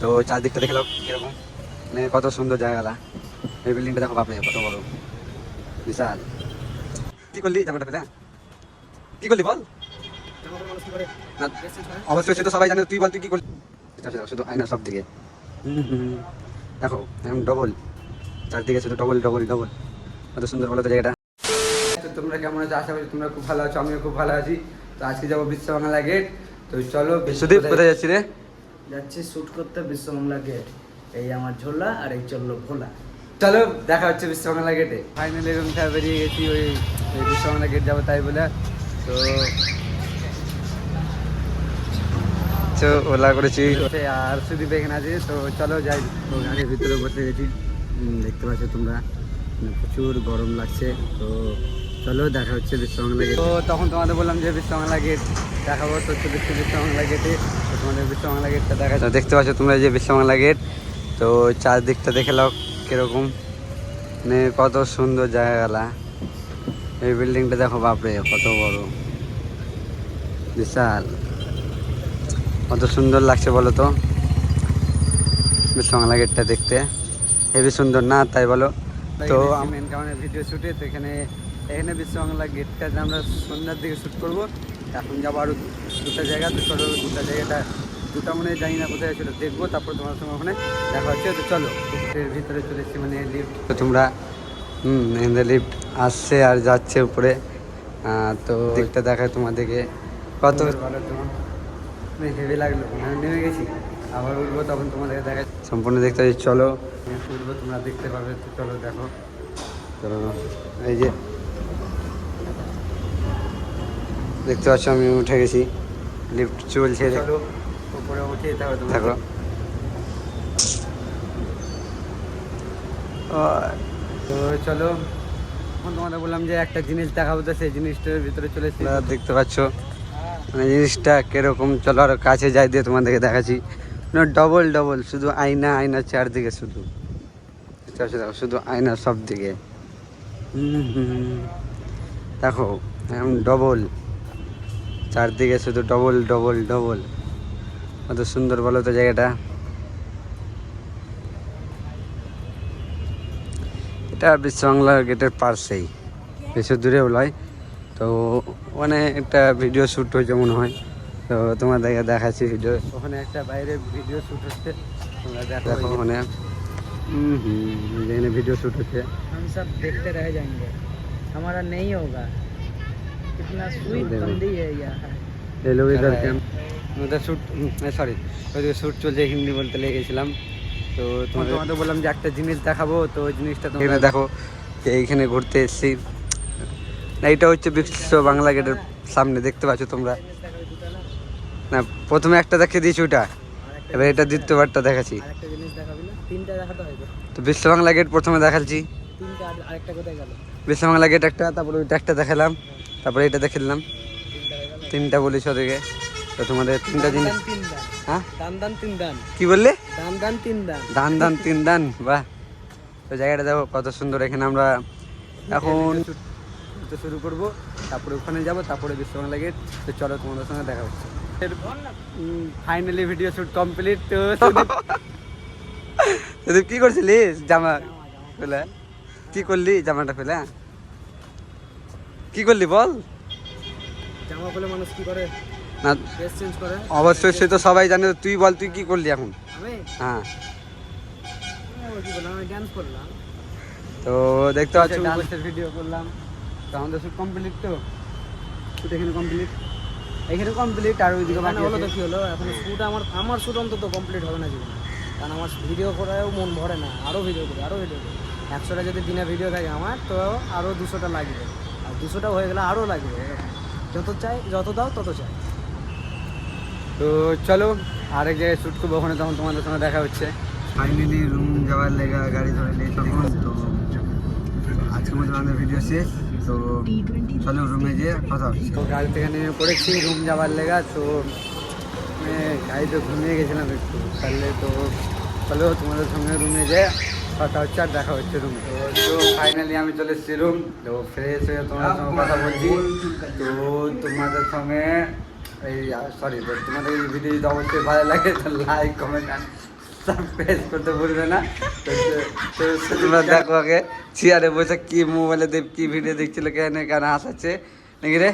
তো চারদিকটা দেখে কিরকম, মানে কত সুন্দর জায়গাটা। এই বিল্ডিংটা দেখো বাপরে কত বড়, বিশাল। কি করলি জামাটা পেলে, কি করলি বল? না, অবশ্যই সে তো সবাই জানে, তুই বল তুই কি করলি? শুধু আয়না সব দিকে, দেখো ডবল, চারদিকে শুধু ডবল ডবল ডবল, কত সুন্দর বলো তো জায়গাটা। তোমরা কেমন আছো? আশা করি তোমরা খুব ভালো আছো, আমিও খুব ভালো আছি। তো আজকে যাবো বিশ্ব বাংলা গেট। তো চলো। বিশ্বদীপ কোথায় যাচ্ছি রে? যাচ্ছি শুট করতে বিশ্ব বাংলা গেট। এই আমার ঝোলা আর এই চললো ভোলা। চলো দেখা হচ্ছে বিশ্ব বাংলা গেটে। ফাইনালি রুম থেকে বেরিয়ে গেছি, ওই বিশ্ব বাংলা গেট যাবো তাই বলে। তো ওলা করেছি আর সুদীপ এখানে আছে। তো চলো যাই, গাড়ির ভিতরে বসে গেছি। দেখতে পাচ্ছ তোমরা প্রচুর গরম লাগছে। তো চলো দেখা হচ্ছে বিশ্ব বাংলা গেট। তো তখন তোমাদের বললাম যে বিশ্ব বাংলা গেট দেখাবো, তো চলে বিশ্ব বাংলা গেটে। তো তোমাদের বিশ্ব বাংলা গেটটা দেখা, দেখতে পাচ্ছ তোমরা যে বিশ্ব বাংলা গেট। তো চারদিকটা দেখে নাও কিরকম, মানে কত সুন্দর জায়গাগুলা। এই বিল্ডিংটা দেখো বাপরে কত বড়, বিশাল, কত সুন্দর লাগছে বলো তো বিশ্ব বাংলা গেটটা দেখতে। হেবি সুন্দর না তাই বলো? তো মেন কারণে ভিডিও শুটে, তো এখানে বিশ্ব বাংলা গেটটাতে আমরা সন্ধ্যার দিকে শ্যুট করবো। এখন যাবো আরও দুটো জায়গা, তো চলো দুটো জায়গাটা, দুটো মনে জানি না কোথায় ছিল, দেখবো। তারপর তোমার সঙ্গে ওখানে দেখা হচ্ছে। তো চলো লিফটের ভিতরে চলে এসেছি, মানে লিফট। তো তোমরা লিফট আসছে আর যাচ্ছে উপরে। তো দিকটা দেখায় তোমাদেরকে কত ভালো, তোমার হেভি লাগলো। নেমে গেছি, আবার উঠবো, তখন তোমাদেরকে দেখা সম্পূর্ণ দেখতে পাচ্ছি। চলো উঠবো, তোমরা দেখতে পাবে। তো চলো দেখো, চলো। এই যে দেখতে পাচ্ছ আমি উঠে গেছি, লিফট চলছে, চলো উপরে উঠে থাকো। তো চলো, এখন তোমাদের বললাম যে একটা জিনিস দেখাবো, তো সেই জিনিসটার ভিতরে চলে এসেছি। দেখতে পাচ্ছ মানে জিনিসটা কিরকম, চলো আরো কাছে যাই দিয়ে তোমাদেরকে দেখাচ্ছি। ডবল ডবল শুধু আয়না আয়না চারদিকে, শুধু দেখো শুধু আয়না সব দিকে। দেখো ডবল, চারদিকে শুধু ডবল ডবল ডবল, কত সুন্দর বলো তো জায়গাটা। এটা বিশ্ব বাংলা গেটের পাশেই, বেশি দূরেও নয়। তো ওখানে একটা ভিডিও শ্যুট হয়েছে মনে হয়, তো তোমাদেরকে দেখাচ্ছি ভিডিও। ওখানে একটা বাইরে ভিডিও শ্যুট হচ্ছে, তোমরা দেখো ওখানে। যেখানে ভিডিও শ্যুট হচ্ছে, हम सब देखते रह जाएंगे, हमारा नहीं होगा, कितना स्वीट बंदी है यार। এই লোক ইধার আমাদের শ্যুট, সরি ওইদিকে শ্যুট চলছে, হিন্দি বলতে লেগেছিলাম। তো তোমাদের বললাম যে একটা জিনিস দেখাবো, তো ওই জিনিসটা তোমরা দেখো। এইখানে ঘুরতে এসেছি, এইটা হচ্ছে বিশ্ব বাংলা গেটের সামনে, দেখতে পাচ্ছ তোমরা। না প্রথমে একটা দেখে দিয়েছি ওটা, এবার এটা দ্বিতীয়বারটা দেখাচ্ছি। আরেকটা জিনিস দেখাবি না? তিনটা দেখাতে হবে তো বিশ্ব বাংলা গেট প্রথমে দেখাচ্ছি, তিনটা, আরেকটা কোথায় গেল? বিশ্ব বাংলা গেট একটা, তারপরে ওইটা একটা দেখালাম, তারপরে এটা দেখে দিলাম। তিনটা বলিস ওদেরকে। তো তোমাদের তিনটা জিনিস, হ্যাঁ দান দান তিন দান, কি বললে? দান দান তিন দান, দান দান তিন দান, বাহ। তো জায়গাটা দেখো কত সুন্দর। এখানে আমরা এখন শুরু করব, তারপরে ওখানে যাব, তারপরে বিশ্ব বাংলা গেট। তো চলো তোমাদের সঙ্গে দেখা হচ্ছে। Finally video shoot complete. তো তুই কি করছিলিস? জামা ফেলে কি করলি? জামাটা ফেলে কি করলি বল? জামা খুলে মানুষ কি করে? না ড্রেস চেঞ্জ করে, অবশ্যই সে তো সবাই জানে, তুই বল তুই কি করলি এখন? আমি হ্যাঁ, কি বললাম, আমি ডান্স করলাম। তো দেখতে পাচ্ছ ডান্সের ভিডিও করলাম। তো আমাদের শুট কমপ্লিট, তো শুট এখানে কমপ্লিট, এখানে কমপ্লিট, আর ওইদিকে বাকি হলো তো আছে। কি হলো, এখন শুট আমার শুট অন্তত কমপ্লিট হবে না জীবনে, কারণ আমার ভিডিও করাও মন ভরে না, আরও ভিডিও করি, আরও ভিডিও করি। 100টা যদি দিনে ভিডিও থাকে আমার, তো আরও 200টা লাগবে, আর 200টা হয়ে গেলে আরও লাগবে, এরকম। যত চাই, যত দাও তত চাই। তো চলো আরেক জায়গায় শ্যুট করবো, ওখানে তখন তোমাদের সঙ্গে দেখা হচ্ছে। ফাইনালি রুম যাওয়ার লেগা গাড়ি ধরে নিই তখন। তো আজকের মতো আমাদের ভিডিও শেষ। তো চলো রুমে যেয়ে কথা হচ্ছে। তো গাড়ি থেকে নেমে পড়েছি রুম যাওয়ার লেগা। তো গাড়িতে ঘুমিয়ে গেছিলাম একটু, তাহলে তো চলো তোমাদের সঙ্গে রুমে যেয়ে কথা হচ্ছে আর দেখা হচ্ছে রুমে। তো ফাইনালি আমি চলে এসেছি রুম। তো ফ্রেশ হয়ে তোমাদের সঙ্গে কথা বলছি। তো তোমাদের সঙ্গে এই সরি, তো তোমাদের এই ভিডিও যদি অবশ্যই ভালো লাগে তো লাইক কমেন্ট সাবস্ক্রাইব করতে ভুলবে না। তো তোমরা দেখো আগে চেয়ারে বসে কি মোবাইলে কি ভিডিও দেখছিল, কেন কেন হাসাচ্ছে নাকি রে।